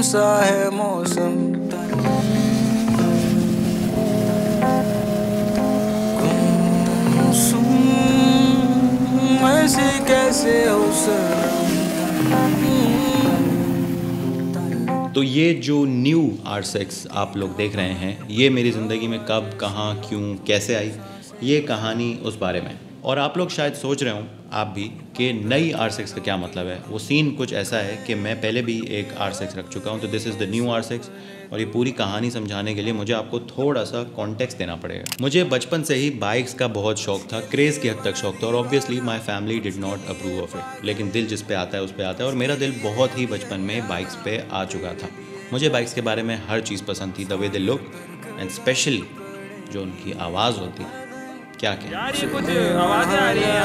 सा है मौसम, ऐसे कैसे हो तो ये जो न्यू R6 आप लोग देख रहे हैं, ये मेरी ज़िंदगी में कब, कहाँ, क्यों, कैसे आई, ये कहानी उस बारे में। और आप लोग शायद सोच रहे हो, आप भी, कि नई R6 का क्या मतलब है। वो सीन कुछ ऐसा है कि मैं पहले भी एक R6 रख चुका हूँ, तो this is the new R6। और ये पूरी कहानी समझाने के लिए मुझे आपको थोड़ा सा कॉन्टेक्स्ट देना पड़ेगा। मुझे बचपन से ही बाइक्स का बहुत शौक था, क्रेज़ की हद तक शौक था, और obviously my family did not approve of it. लेकिन दिल जिस पे आता है उस पे आता है, और मेरा दिल बहुत ही बचपन में बाइक्स पे आ चुका था। मुझे बाइक्स के बारे में हर चीज़ पसंद थी, the way they look and specially जो उनकी आवाज़ होती है। क्या यार ये कुछ आवाज़ें आ रही हैं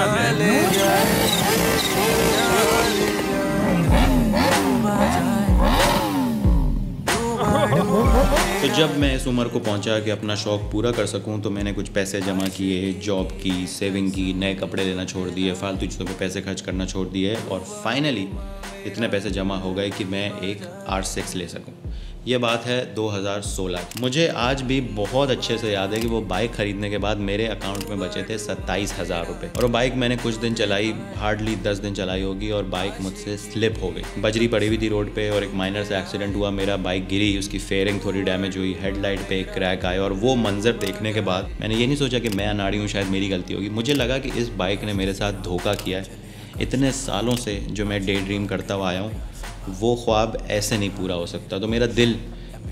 तो जब मैं इस उम्र को पहुंचा कि अपना शौक़ पूरा कर सकूं, तो मैंने कुछ पैसे जमा किए, जॉब की, सेविंग की, नए कपड़े लेना छोड़ दिए, फालतू चीज़ों पे पैसे खर्च करना छोड़ दिए, और फाइनली इतने पैसे जमा हो गए कि मैं एक R6 ले सकूं। ये बात है 2016 की। मुझे आज भी बहुत अच्छे से याद है कि वो बाइक ख़रीदने के बाद मेरे अकाउंट में बचे थे 27,000 रुपये, और वो बाइक मैंने कुछ दिन चलाई, हार्डली 10 दिन चलाई होगी, और बाइक मुझसे स्लिप हो गई। बजरी पड़ी हुई थी रोड पे, और एक माइनर से एक्सीडेंट हुआ, मेरा बाइक गिरी, उसकी फेयरिंग थोड़ी डैमेज हुई, हेडलाइट पे एक क्रैक आया, और वो मंजर देखने के बाद मैंने ये नहीं सोचा कि मैं अनाड़ी हूँ, शायद मेरी गलती होगी। मुझे लगा कि इस बाइक ने मेरे साथ धोखा किया है। इतने सालों से जो मैं डे ड्रीम करता हुआ आया हूँ, वो ख्वाब ऐसे नहीं पूरा हो सकता। तो मेरा दिल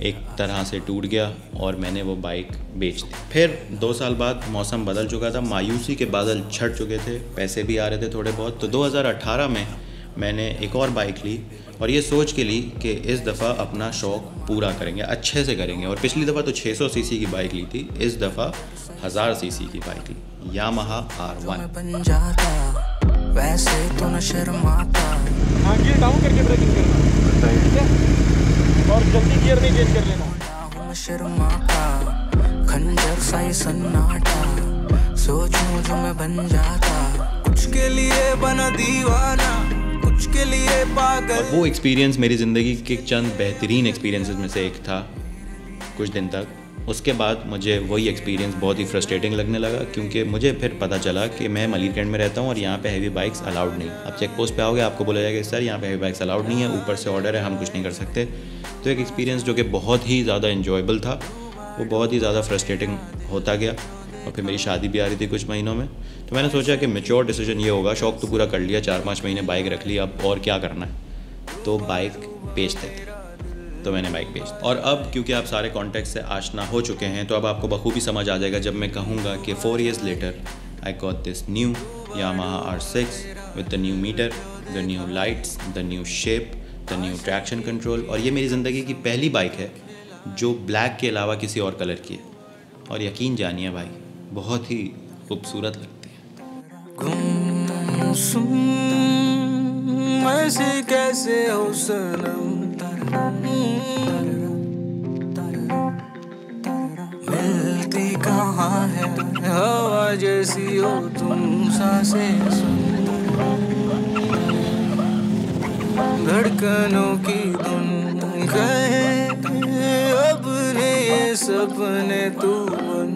एक तरह से टूट गया, और मैंने वो बाइक बेच दी। फिर 2 साल बाद मौसम बदल चुका था, मायूसी के बादल छट चुके थे, पैसे भी आ रहे थे थोड़े बहुत। तो 2018 में मैंने एक और बाइक ली, और ये सोच के ली कि इस दफ़ा अपना शौक़ पूरा करेंगे, अच्छे से करेंगे। और पिछली दफ़ा तो 600 सीसी की बाइक ली थी, इस दफ़ा 1000 सीसी की बाइक ली, यामाहा R1। वैसे तो न शर्माता, हाँ गियर डाउन करके ब्रेकिंग करना, और जल्दी गियर नहीं चेंज कर लेना। शर्माता खंजर सा ही सन्नाटा, सोचूं जो मैं बन जाता, कुछ के लिए बना दीवाना, कुछ के लिए पागल। वो एक्सपीरियंस मेरी ज़िंदगी के चंद बेहतरीन एक्सपीरियंसेस में से एक था कुछ दिन तक। उसके बाद मुझे वही एक्सपीरियंस बहुत ही फ्रस्ट्रेटिंग लगने लगा, क्योंकि मुझे फिर पता चला कि मैं मलीरकंड में रहता हूँ और यहाँ पे हैवी बाइक्स अलाउड नहीं। आप चेक पोस्ट पे आओगे, आपको बोला जाएगा सर यहाँ पे हैवी बाइक्स अलाउड नहीं है, ऊपर से ऑर्डर है, हम कुछ नहीं कर सकते। तो एक एक्सपीरियंस जो कि बहुत ही ज़्यादा इन्जॉयबल था, वो बहुत ही ज़्यादा फ्रस्ट्रेटिंग होता गया। और फिर मेरी शादी भी आ रही थी कुछ महीनों में, तो मैंने सोचा कि मैच्योर डिसीजन ये होगा, शौक़ तो पूरा कर लिया, 4-5 महीने बाइक रख ली, अब और क्या करना है, तो बाइक बेच देते। तो मैंने बाइक बेच दी। और अब क्योंकि आप सारे कॉन्टेक्स्ट से आशना हो चुके हैं, तो अब आपको बखूबी समझ आ जाएगा जब मैं कहूँगा कि 4 years later I got this new Yamaha R6 with the new meter, the new lights, the new shape, the new traction control। और ये मेरी ज़िंदगी की पहली बाइक है जो ब्लैक के अलावा किसी और कलर की है, और यकीन जानिए भाई, बहुत ही खूबसूरत लगती है। ऐसे कैसे हो सनम, मिलती कहाँ है हवा जैसी हो तुम, सांसें धड़कनों की धुन कहे, अपने ये सपने तू बन।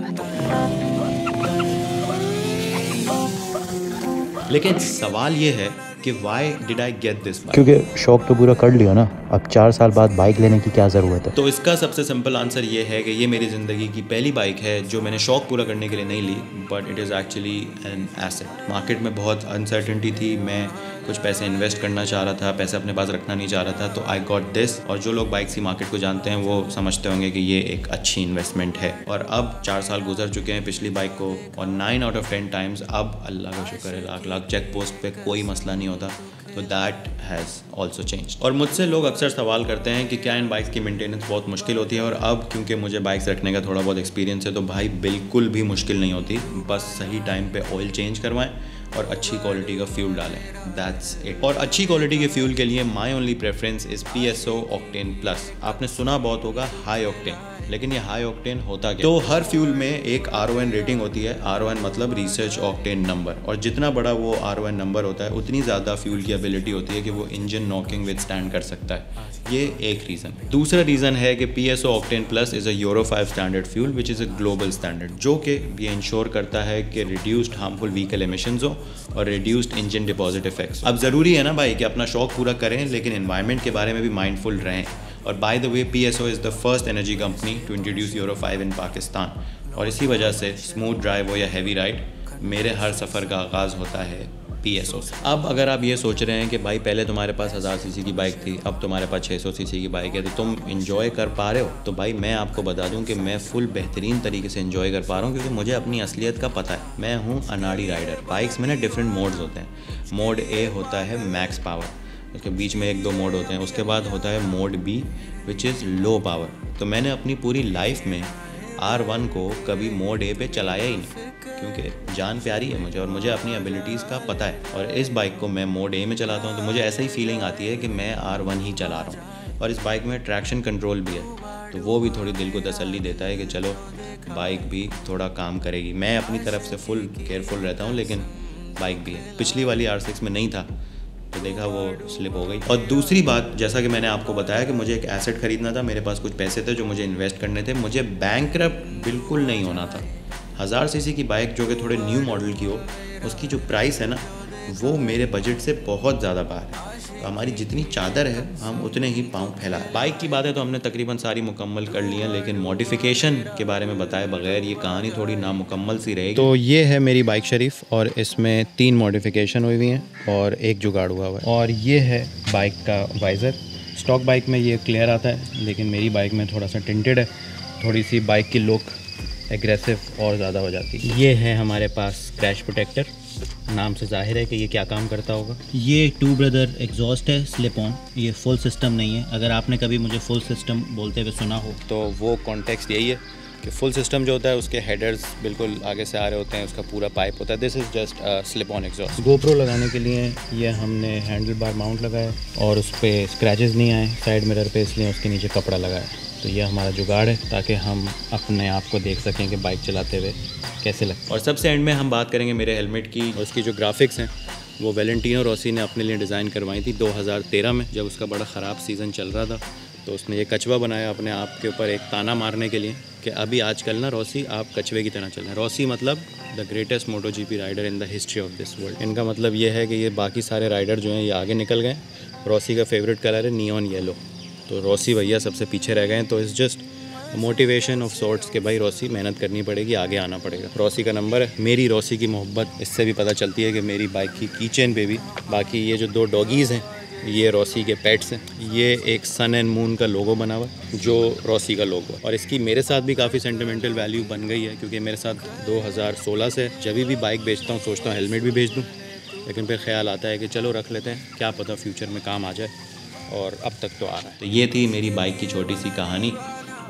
लेकिन सवाल ये है कि why did I get this bike? क्योंकि शौक तो पूरा कर लिया ना, अब 4 साल बाद बाइक लेने की क्या ज़रूरत है? तो इसका सबसे सिंपल आंसर ये है कि ये मेरी ज़िंदगी की पहली बाइक है जो मैंने शौक़ पूरा करने के लिए नहीं ली, but it is actually an asset. Market में बहुत अनसर्टेनिटी थी, मैं कुछ पैसे इन्वेस्ट करना चाह रहा था, पैसे अपने पास रखना नहीं चाह रहा था, तो आई गॉट दिस। और जो लोग बाइक्स की मार्केट को जानते हैं वो समझते होंगे कि ये एक अच्छी इन्वेस्टमेंट है। और अब 4 साल गुजर चुके हैं पिछली बाइक को, और 9 out of 10 टाइम्स अब अल्लाह का शुक्र है, लाख चेक पोस्ट पे कोई मसला नहीं होता। तो दैट हैज़ ऑल्सो चेंज। और मुझसे लोग अक्सर सवाल करते हैं कि क्या इन बाइक्स की मेंटेनेंस बहुत मुश्किल होती है, और अब क्योंकि मुझे बाइक्स रखने का थोड़ा बहुत एक्सपीरियंस है, तो भाई बिल्कुल भी मुश्किल नहीं होती। बस सही टाइम पे ऑयल चेंज करवाएं और अच्छी क्वालिटी का फ्यूल डालें, दैट्स इट। और अच्छी क्वालिटी के फ्यूल के लिए my only preference is PSO octane plus. आपने सुना बहुत होगा हाई ऑक्टेन, लेकिन ये हाई ऑक्टेन होता क्या? तो हर फ्यूल में एक RON रेटिंग होती है। RON मतलब रिसर्च ऑक्टेन नंबर, और जितना बड़ा वो RON नंबर होता है उतनी ज़्यादा फ्यूल की एबिलिटी होती है कि वो इंजन नॉकिंग विद स्टैंड कर सकता है। ये एक रीज़न। दूसरा रीज़न है कि PSO octane plus is a euro 5 standard fuel which is a global standard, जो कि ये इंश्योर करता है कि रिड्यूस्ड हार्मफुल व्हीकल एमिशंस हो और रिड्यूस्ड इंजन डिपॉजिट इफेक्ट्स। अब ज़रूरी है ना भाई कि अपना शौक पूरा करें, लेकिन एनवायरनमेंट के बारे में भी माइंडफुल रहें। और by the way PSO is the first energy company to introduce euro 5 in Pakistan, और इसी वजह से स्मूथ ड्राइव हो या हैवी राइड, मेरे हर सफ़र का आगाज़ होता है PSO। अब अगर आप ये सोच रहे हैं कि भाई पहले तुम्हारे पास 1000 सीसी की बाइक थी, अब तुम्हारे पास 600 सीसी की बाइक है, तो तुम इन्जॉय कर पा रहे हो, तो भाई मैं आपको बता दूं कि मैं फुल बेहतरीन तरीके से इन्जॉय कर पा रहा हूँ, क्योंकि मुझे अपनी असलियत का पता है। मैं हूँ अनाड़ी राइडर। बाइक्स में ना डिफरेंट मोड्स होते हैं। मोड A होता है मैक्स पावर, उसके बीच में 1-2 मोड होते हैं। उसके बाद होता है mode B which is low power. तो मैंने अपनी पूरी लाइफ में R1 को कभी मोड A पे चलाया ही नहीं, क्योंकि जान प्यारी है मुझे और मुझे अपनी एबिलिटीज़ का पता है। और इस बाइक को मैं मोड A में चलाता हूँ तो मुझे ऐसा ही फीलिंग आती है कि मैं R1 ही चला रहा हूँ। और इस बाइक में ट्रैक्शन कंट्रोल भी है, तो वो भी थोड़ी दिल को तसल्ली देता है कि चलो बाइक भी थोड़ा काम करेगी। मैं अपनी तरफ से फुल केयरफुल रहता हूँ, लेकिन बाइक भी है। पिछली वाली R6 में नहीं था तो देखा वो स्लिप हो गई। और दूसरी बात, जैसा कि मैंने आपको बताया कि मुझे एक एसेट खरीदना था, मेरे पास कुछ पैसे थे जो मुझे इन्वेस्ट करने थे, मुझे बैंकरप्ट बिल्कुल नहीं होना था। 1000 सीसी की बाइक जो कि थोड़े न्यू मॉडल की हो, उसकी जो प्राइस है ना वो मेरे बजट से बहुत ज़्यादा बाहर है। तो हमारी जितनी चादर है हम उतने ही पाँव फैला है। बाइक की बातें तो हमने तकरीबन सारी मुकम्मल कर ली हैं, लेकिन मॉडिफिकेशन के बारे में बताए बगैर ये कहानी थोड़ी नामुकम्मल सी रहेगी। तो ये है मेरी बाइक शरीफ, और इसमें 3 मॉडिफिकेशन हुई हुई हैं और एक जुगाड़ हुआ हुआ है। और ये है बाइक का वाइज़र। स्टॉक बाइक में ये क्लियर आता है, लेकिन मेरी बाइक में थोड़ा सा टिंटेड है, थोड़ी सी बाइक की लुक एग्रेसिव और ज़्यादा हो जाती है। ये है हमारे पास क्रैश प्रोटेक्टर, नाम से जाहिर है कि ये क्या काम करता होगा। ये 2 ब्रदर एग्जॉस्ट है स्लिप ऑन, ये फुल सिस्टम नहीं है। अगर आपने कभी मुझे फुल सिस्टम बोलते हुए सुना हो तो वो कॉन्टेक्स्ट यही है कि फुल सिस्टम जो होता है उसके हेडर्स बिल्कुल आगे से आ रहे होते हैं, उसका पूरा पाइप होता है। This is just slip on exhaust. GoPro लगाने के लिए ये हमने हैंडल बार माउंट लगाया और उस पर स्क्रैचेस नहीं आए साइड मिरर पे, इसलिए उसके नीचे कपड़ा लगाया। तो ये हमारा जुगाड़ है ताकि हम अपने आप को देख सकें कि बाइक चलाते हुए कैसे लगता है। और सबसे एंड में हम बात करेंगे मेरे हेलमेट की। उसकी जो ग्राफिक्स हैं वो वैलेंटिनो रोसी ने अपने लिए डिज़ाइन करवाई थी 2013 में, जब उसका बड़ा ख़राब सीज़न चल रहा था। तो उसने ये कछुआ बनाया अपने आप के ऊपर एक ताना मारने के लिए कि अभी आजकल ना रोसी आप कछुए की तरह चल रहे हैं। रोसी मतलब the greatest MotoGP rider in the history of this world. इनका मतलब ये है कि ये बाकी सारे राइडर जो हैं ये आगे निकल गए। रोसी का फेवरेट कलर है नियॉन येलो, तो रोसी भैया सबसे पीछे रह गए। तो it's just motivation of sorts के भाई रोसी मेहनत करनी पड़ेगी, आगे आना पड़ेगा। रोसी का नंबर है। मेरी रोसी की मोहब्बत इससे भी पता चलती है कि मेरी बाइक की कीचेन पे भी बाकी ये जो 2 डॉगीज़ हैं ये रोसी के पेट्स हैं। ये एक सन एंड मून का लोगो बना हुआ जो रोसी का लोगो, और इसकी मेरे साथ भी काफ़ी सेंटिमेंटल वैल्यू बन गई है, क्योंकि मेरे साथ 2016 से जब भी बाइक बेचता हूँ सोचता हूँ हेलमेट भी बेच दूँ, लेकिन फिर ख्याल आता है कि चलो रख लेते हैं, क्या पता फ्यूचर में काम आ जाए, और अब तक तो आ रहा है। तो ये थी मेरी बाइक की छोटी सी कहानी।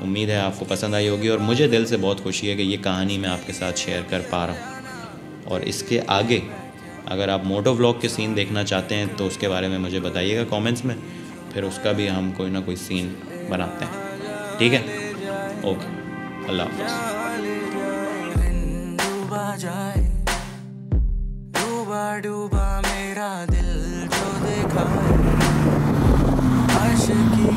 उम्मीद है आपको पसंद आई होगी, और मुझे दिल से बहुत खुशी है कि ये कहानी मैं आपके साथ शेयर कर पा रहा हूँ। और इसके आगे अगर आप मोटो व्लॉग के सीन देखना चाहते हैं तो उसके बारे में मुझे बताइएगा कमेंट्स में, फिर उसका भी हम कोई ना कोई सीन बनाते हैं। ठीक है, ओके, अल्लाह हाफ़िज़। डूबा मेरा दिल जो देखा आशिकी